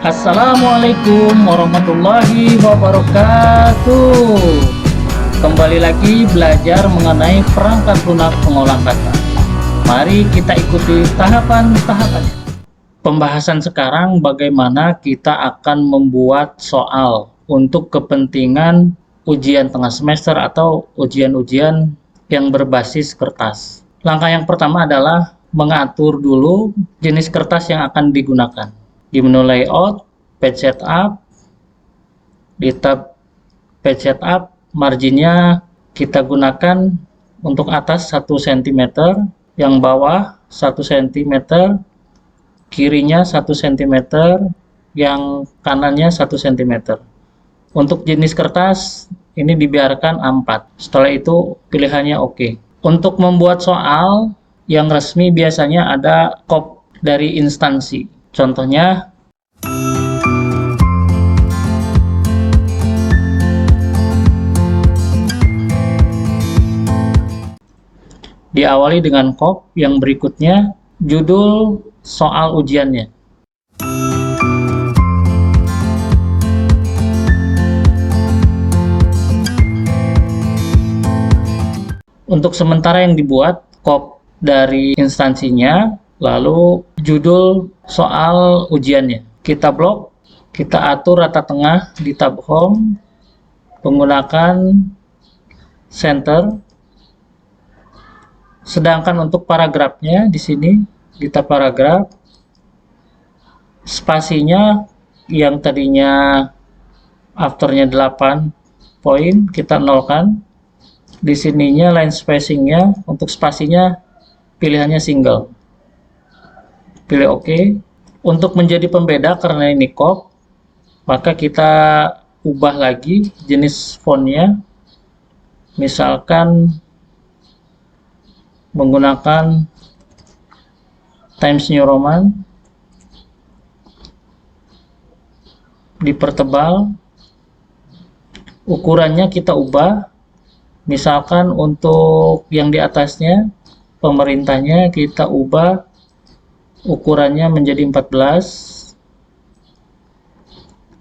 Assalamualaikum warahmatullahi wabarakatuh. Kembali lagi belajar mengenai perangkat lunak pengolah kata. Mari kita ikuti tahapan-tahapannya. Pembahasan sekarang bagaimana kita akan membuat soal untuk kepentingan ujian tengah semester atau ujian-ujian yang berbasis kertas. Langkah yang pertama adalah mengatur dulu jenis kertas yang akan digunakan. Di menu layout, page setup, di tab page setup, marginnya kita gunakan untuk atas 1 cm, yang bawah 1 cm, kirinya 1 cm, yang kanannya 1 cm. Untuk jenis kertas ini dibiarkan A4. Setelah itu pilihannya oke. Untuk membuat soal yang resmi biasanya ada kop dari instansi. Contohnya diawali dengan kop, yang berikutnya judul soal ujiannya. Untuk sementara yang dibuat kop dari instansinya, lalu judul soal ujiannya. Kita blok, kita atur rata tengah di tab home menggunakan center. Sedangkan untuk paragrafnya di sini di tab paragraf, spasinya yang tadinya afternya 8 poin kita nolkan. Di sininya line spacingnya, untuk spasinya pilihannya single. Pilih OK. Untuk menjadi pembeda karena ini kop, maka kita ubah lagi jenis fontnya. Misalkan menggunakan Times New Roman. Dipertebal. Ukurannya kita ubah. Misalkan untuk yang di atasnya, pemerintahnya kita ubah ukurannya menjadi 14.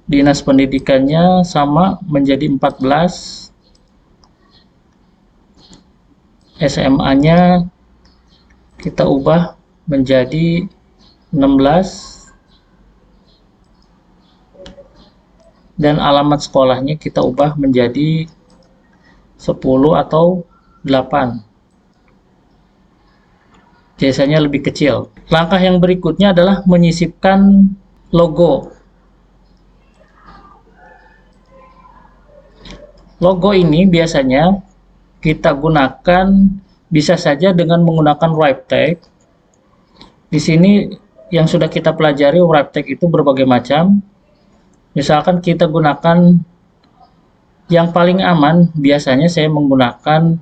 Dinas pendidikannya sama menjadi 14. SMA-nya kita ubah menjadi 16. Dan alamat sekolahnya kita ubah menjadi 10 atau 8. Biasanya lebih kecil. Langkah yang berikutnya adalah menyisipkan logo. Logo ini biasanya kita gunakan bisa saja dengan menggunakan wrap tag. Di sini yang sudah kita pelajari, wrap tag itu berbagai macam. Misalkan kita gunakan yang paling aman, biasanya saya menggunakan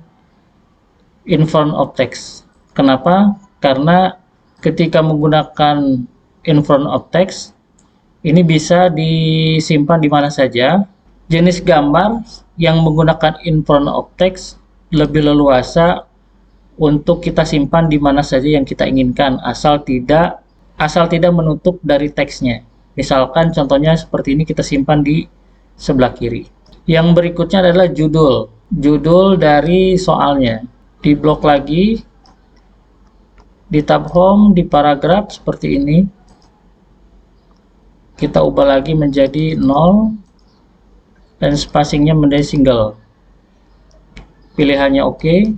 in front of text. Kenapa? Karena ketika menggunakan in front of text, ini bisa disimpan di mana saja. Jenis gambar yang menggunakan in front of text lebih leluasa untuk kita simpan di mana saja yang kita inginkan, asal tidak menutup dari teksnya. Misalkan contohnya seperti ini, kita simpan di sebelah kiri. Yang berikutnya adalah judul dari soalnya. Di blok lagi, di tab home, di paragraf seperti ini. Kita ubah lagi menjadi 0 dan spacingnya menjadi single. Pilihannya oke.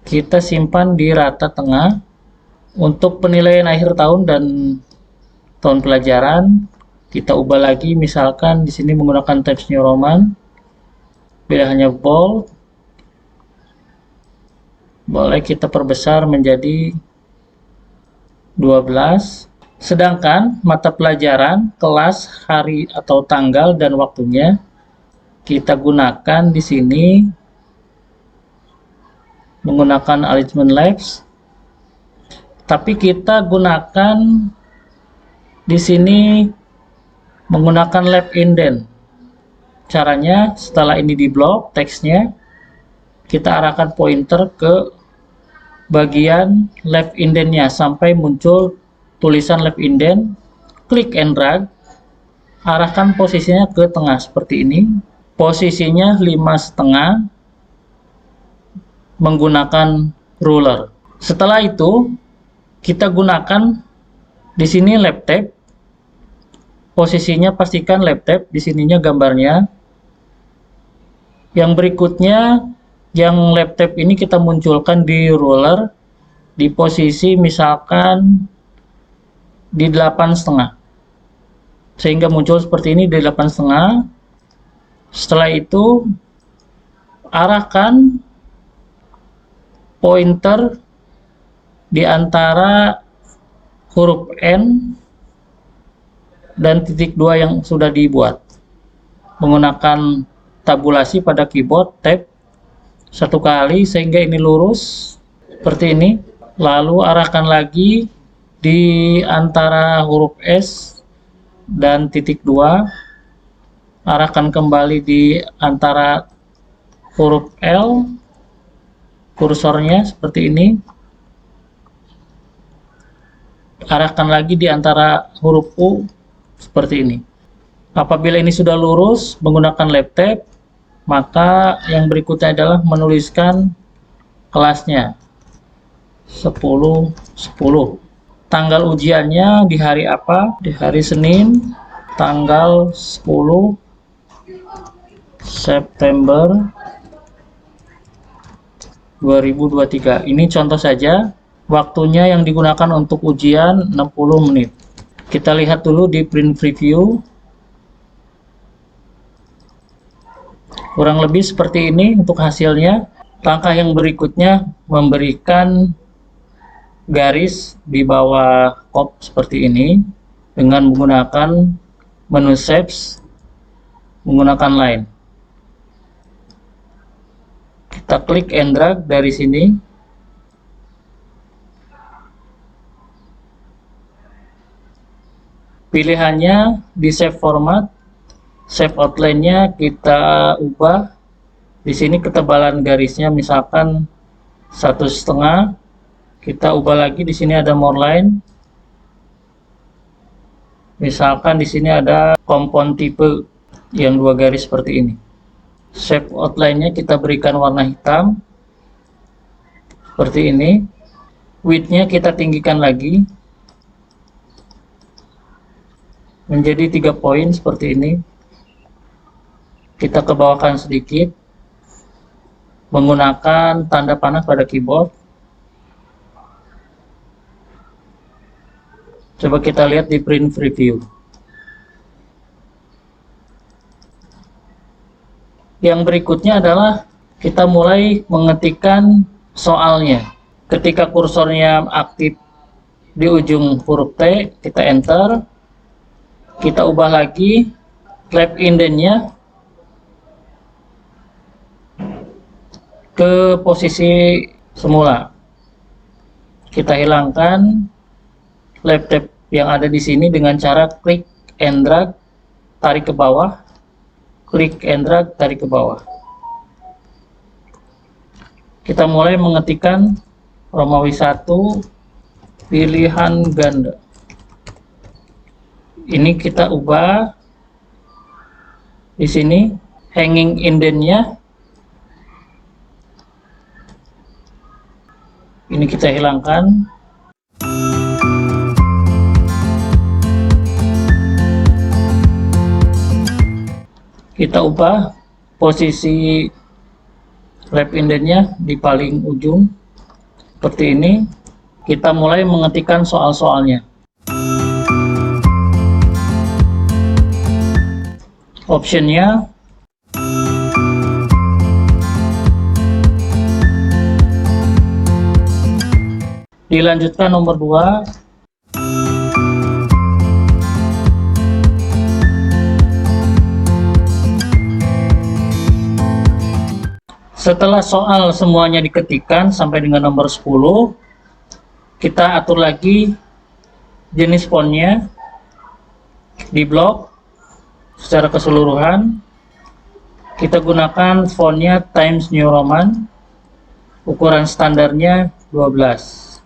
Kita simpan di rata tengah. Untuk penilaian akhir tahun dan tahun pelajaran, kita ubah lagi, misalkan di sini menggunakan Times New Roman. Pilihannya bold. Boleh kita perbesar menjadi 12. Sedangkan mata pelajaran, kelas, hari atau tanggal dan waktunya kita gunakan di sini menggunakan alignment labs. Tapi kita gunakan di sini menggunakan left indent. Caranya, setelah ini di blok teksnya, kita arahkan pointer ke bagian left indentnya sampai muncul tulisan left indent, klik and drag. arahkan posisinya ke tengah seperti ini. Posisinya 5,5 menggunakan ruler. Setelah itu kita gunakan di sini lap tape. Posisinya pastikan lap tape, di sininya gambarnya. Yang berikutnya, yang lap tape ini kita munculkan di ruler di posisi misalkan di 8,5, sehingga muncul seperti ini di 8,5. Setelah itu arahkan pointer di antara huruf N dan titik 2 yang sudah dibuat menggunakan tabulasi pada keyboard. Tap 1 kali sehingga ini lurus seperti ini, lalu arahkan lagi di antara huruf S dan titik 2, arahkan kembali di antara huruf L, kursornya seperti ini, arahkan lagi di antara huruf U seperti ini. Apabila ini sudah lurus menggunakan lap tape, maka yang berikutnya adalah menuliskan kelasnya 10-10. Tanggal ujiannya di hari apa? Di hari Senin, tanggal 10 September 2023. Ini contoh saja. Waktunya yang digunakan untuk ujian 60 menit. Kita lihat dulu di print preview. Kurang lebih seperti ini untuk hasilnya. Langkah yang berikutnya memberikan garis di bawah kop seperti ini dengan menggunakan menu shapes, menggunakan line. Kita klik and drag dari sini. Pilihannya di shape format, shape outline-nya kita ubah. Di sini ketebalan garisnya misalkan 1,5. Kita ubah lagi, di sini ada more line. Misalkan di sini ada kompon tipe yang 2 garis seperti ini. Shape outline-nya kita berikan warna hitam seperti ini. Width-nya kita tinggikan lagi menjadi 3 poin seperti ini. Kita kebawahkan sedikit menggunakan tanda panah pada keyboard. Coba kita lihat di print preview. Yang berikutnya adalah kita mulai mengetikkan soalnya. Ketika kursornya aktif di ujung huruf T, kita enter. Kita ubah lagi lap indent-nya ke posisi semula. Kita hilangkan lap tape yang ada di sini dengan cara klik and drag, tarik ke bawah, klik and drag, tarik ke bawah. Kita mulai mengetikkan Romawi 1 pilihan ganda. Ini kita ubah di sini hanging indent-nya. Ini kita hilangkan. Kita ubah posisi lap indent-nya di paling ujung seperti ini. Kita mulai mengetikkan soal-soalnya. Optionnya dilanjutkan nomor 2. Setelah soal semuanya diketikkan sampai dengan nomor 10, kita atur lagi jenis fontnya di blok. Secara keseluruhan kita gunakan fontnya Times New Roman, ukuran standarnya 12.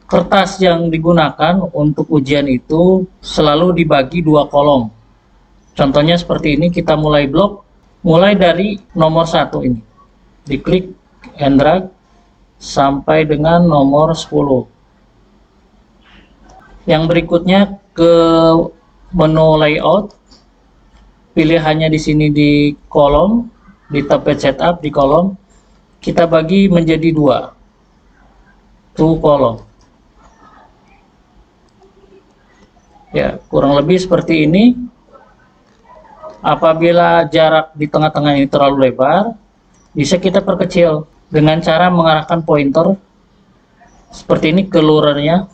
Kertas yang digunakan untuk ujian itu selalu dibagi 2 kolom. Contohnya seperti ini, kita mulai blok, mulai dari nomor 1 ini. Diklik and drag sampai dengan nomor 10. Yang berikutnya ke menu layout. Pilihannya di sini di kolom, di tab page setup di kolom. Kita bagi menjadi 2 kolom. Ya, kurang lebih seperti ini. Apabila jarak di tengah-tengah ini terlalu lebar, bisa kita perkecil dengan cara mengarahkan pointer seperti ini ke lurernya,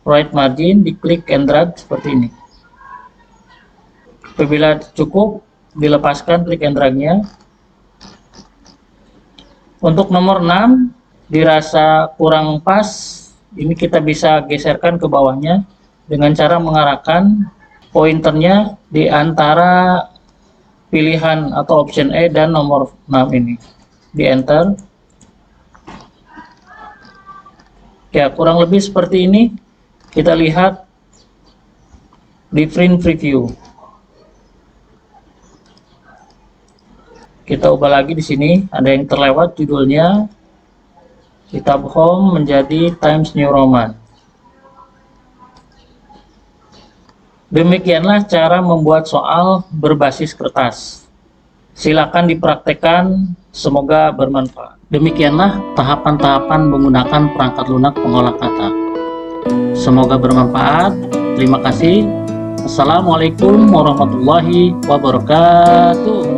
right margin, diklik and drag seperti ini. Apabila cukup, dilepaskan klik and drag-nya. Untuk nomor 6 dirasa kurang pas, ini kita bisa geserkan ke bawahnya dengan cara mengarahkan pointernya di antara pilihan atau option E dan nomor 6 ini. Di enter. Ya, kurang lebih seperti ini. Kita lihat di print preview. Kita ubah lagi di sini, ada yang terlewat judulnya. Di tab home menjadi Times New Roman. Demikianlah cara membuat soal berbasis kertas. Silakan dipraktekkan, semoga bermanfaat. Demikianlah tahapan-tahapan menggunakan perangkat lunak pengolah kata. Semoga bermanfaat. Terima kasih. Assalamualaikum warahmatullahi wabarakatuh.